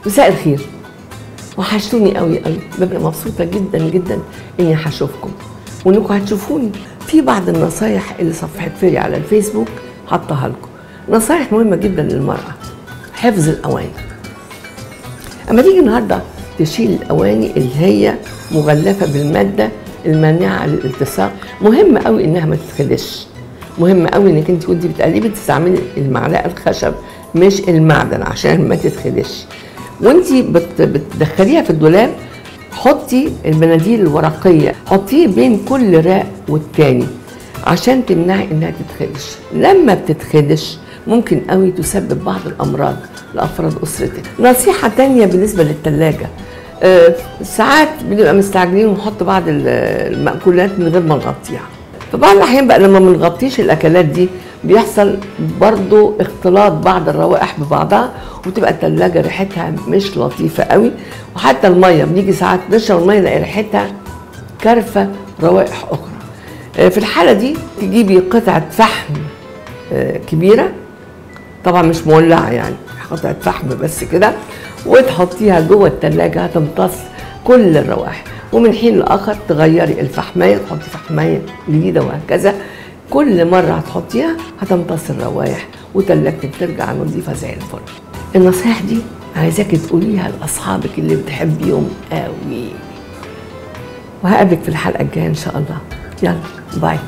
مساء الخير، وحشتوني قوي قوي. ببقى مبسوطه جدا جدا اني هشوفكم وانكم هتشوفوني. في بعض النصايح اللي صفحه فيري على الفيسبوك حطها لكم، نصايح مهمه جدا للمراه. حفظ الاواني. اما تيجي النهارده تشيل الاواني اللي هي مغلفه بالماده المانعه للالتصاق، مهم قوي انها ما تتخدش. مهم قوي انك انت وانت بتقلبي تستعملي المعلقه الخشب مش المعدن عشان ما تتخدش. وانت بتدخليها في الدولاب حطي المناديل الورقيه، حطيه بين كل راق والتاني عشان تمنعي انها تتخدش. لما بتتخدش ممكن قوي تسبب بعض الامراض لافراد اسرتك. نصيحه تانية بالنسبه للثلاجه، ساعات بنبقى مستعجلين ونحط بعض المأكولات من غير ما نغطيها. في بعض الاحيان بقى لما ما بنغطيش الاكلات دي بيحصل برضو اختلاط بعض الروائح ببعضها وتبقى الثلاجه ريحتها مش لطيفه قوي. وحتى الميه بنيجي ساعات نشرب الميه نلاقي ريحتها كارفه روائح اخرى. في الحاله دي تجيبي قطعه فحم كبيره، طبعا مش مولعه يعني، قطعه فحم بس كده، وتحطيها جوه الثلاجه هتمتص كل الروائح. ومن حين لاخر تغيري الفحمايه، تحطي فحمايه جديده وهكذا. كل مره هتحطيها هتمتص الروائح وتلاجتك ترجع نظيفه زي الفل. النصائح دي عايزاكي تقوليها لاصحابك اللي بتحبيهم قوي. وهقابلك في الحلقه الجايه ان شاء الله. يلا باي.